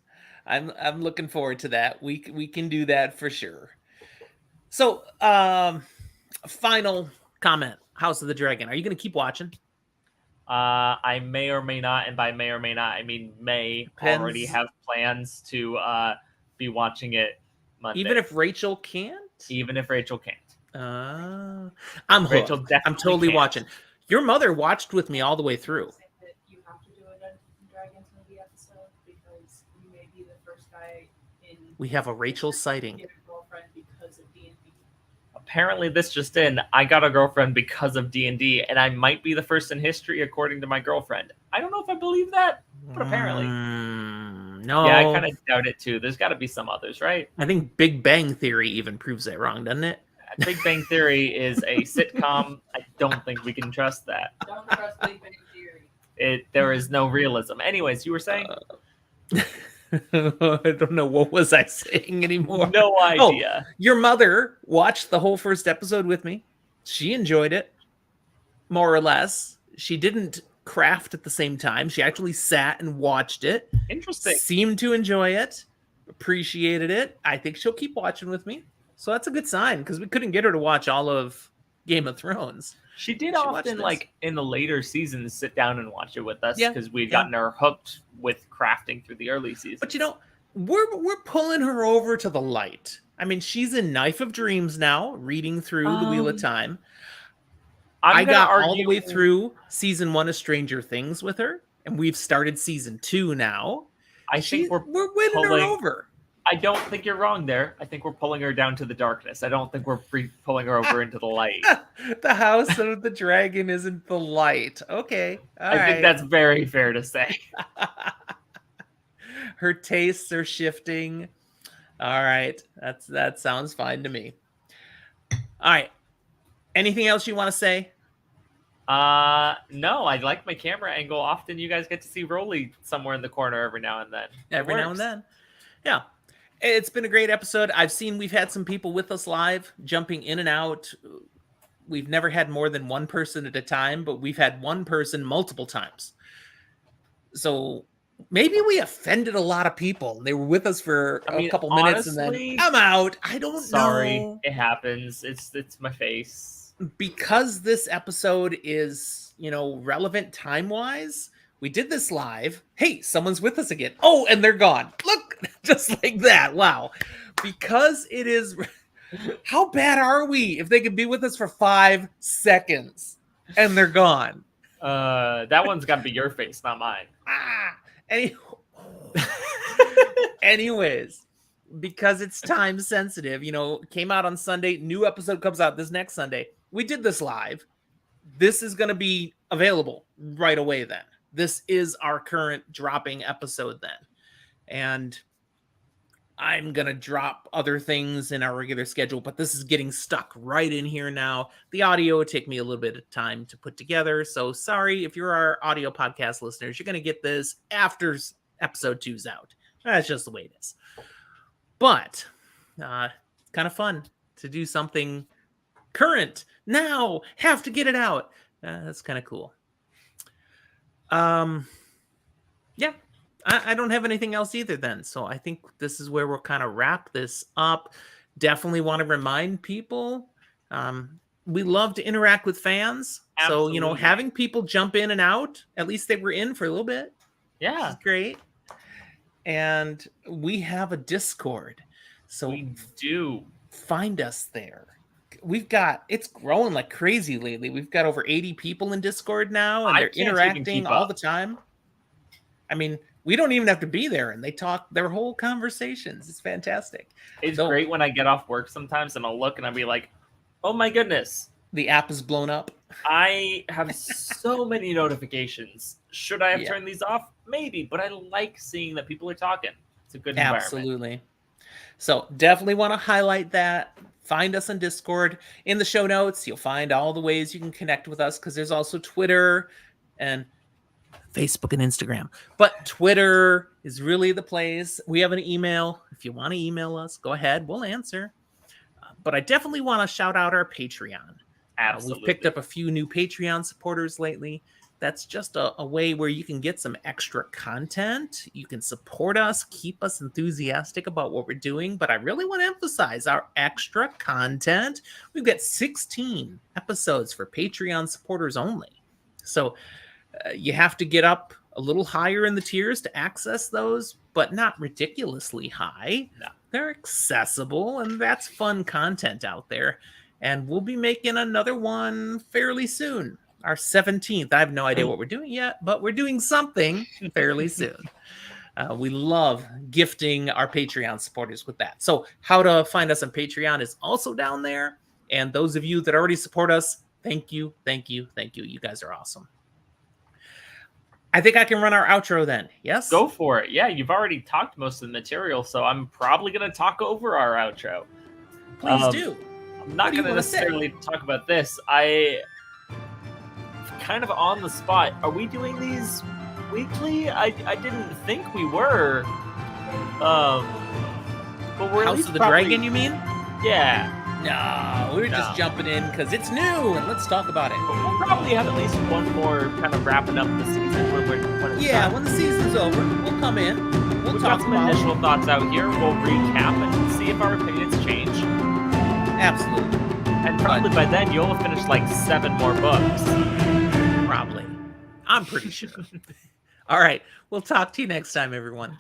I'm looking forward to that. We can do that for sure. So, final comment. House of the Dragon. Are you going to keep watching? I may or may not, and by may or may not, I mean may already have plans to be watching it Monday. Even if Rachel can't? Even if Rachel can't. I'm hooked. I'm totally watching. Your mother watched with me all the way through. You have to do a Dungeons and Dragons movie episode because you may be the first guy in. We have a Rachel sighting. Because of D&D. Apparently, this just in. I got a girlfriend because of D&D, and I might be the first in history, according to my girlfriend. I don't know if I believe that, but apparently. No. Yeah, I kind of doubt it, too. There's got to be some others, right? I think Big Bang Theory even proves that wrong, doesn't it? Big Bang Theory is a sitcom. I don't think we can trust that. Don't trust Big Bang Theory. There is no realism. Anyways, you were saying? I don't know. What was I saying anymore? No idea. Oh, your mother watched the whole first episode with me. She enjoyed it, more or less. She didn't craft at the same time. She actually sat and watched it. Interesting. Seemed to enjoy it. Appreciated it. I think she'll keep watching with me. So that's a good sign because we couldn't get her to watch all of Game of Thrones. She did often, like in the later seasons, sit down and watch it with us because we'd gotten her hooked with crafting through the early seasons. But we're pulling her over to the light. I mean, she's in Knife of Dreams now, reading through the Wheel of Time. I got all the way through season 1 of Stranger Things with her, and we've started season 2 now. I think we're winning her over. I don't think you're wrong there. I think we're pulling her down to the darkness. I don't think we're pulling her over into the light. The House of the Dragon isn't the light. Okay. I think that's very fair to say. Her tastes are shifting. All right. That sounds fine to me. All right. Anything else you want to say? No, I like my camera angle. Often you guys get to see Rolly somewhere in the corner every now and then. Every now and then. Yeah. It's been a great episode. We've had some people with us live, jumping in and out. We've never had more than one person at a time, but we've had one person multiple times. So maybe we offended a lot of people. They were with us for a couple minutes and then I'm out. I don't know. Sorry, it happens. It's my face. Because this episode is, relevant time-wise, we did this live. Hey, someone's with us again. Oh, and they're gone. Look, just like that. Wow. Because it is... How bad are we if they could be with us for 5 seconds and they're gone? That one's got to be your face, not mine. Anyways, because it's time sensitive, came out on Sunday. New episode comes out this next Sunday. We did this live. This is going to be available right away then. This is our current dropping episode then. And I'm going to drop other things in our regular schedule, but this is getting stuck right in here now. The audio would take me a little bit of time to put together. So sorry if you're our audio podcast listeners, you're going to get this after episode 2's out. That's just the way it is. But it's kind of fun to do something current now, have to get it out. That's kind of cool. Yeah. I don't have anything else either then. So I think this is where we'll kind of wrap this up. Definitely want to remind people, we love to interact with fans. Absolutely. So, having people jump in and out, at least they were in for a little bit. Yeah. Which is great. And we have a Discord. So we do. Find us there. It's growing like crazy lately. We've got over 80 people in Discord now, and they're interacting all the time. I mean, we don't even have to be there, and they talk their whole conversations. It's fantastic. It's great when I get off work sometimes, and I'll look and I'll be like, oh my goodness. The app is blown up. I have so many notifications. Should I have turned these off? Maybe, but I like seeing that people are talking. It's a good environment. Absolutely. So definitely want to highlight that. Find us on Discord. In the show notes, you'll find all the ways you can connect with us, because there's also Twitter and Facebook and Instagram. But Twitter is really the place. We have an email. If you want to email us, go ahead. We'll answer. But I definitely want to shout out our Patreon. Absolutely. We've picked up a few new Patreon supporters lately. That's just a way where you can get some extra content. You can support us, keep us enthusiastic about what we're doing. But I really want to emphasize our extra content. We've got 16 episodes for Patreon supporters only. So you have to get up a little higher in the tiers to access those, but not ridiculously high. No. They're accessible, and that's fun content out there. And we'll be making another one fairly soon. Our 17th. I have no idea what we're doing yet, but we're doing something fairly soon. We love gifting our Patreon supporters with that. So how to find us on Patreon is also down there. And those of you that already support us, thank you, thank you, thank you. You guys are awesome. I think I can run our outro then. Yes? Go for it. Yeah, you've already talked most of the material, so I'm probably going to talk over our outro. Please do. I'm not going to necessarily talk about this. I kind of on the spot. Are we doing these weekly? I didn't think we were. But we're House of the Dragon, you mean? Yeah. No, we're just jumping in because it's new and let's talk about it. We'll probably have at least one more kind of wrapping up the season when the season's over, we'll come in. We'll talk got some initial thoughts out here. We'll recap and see if our opinions change. Absolutely. And probably by then you'll have finished like 7 more books. Probably. I'm pretty sure. All right. We'll talk to you next time, everyone.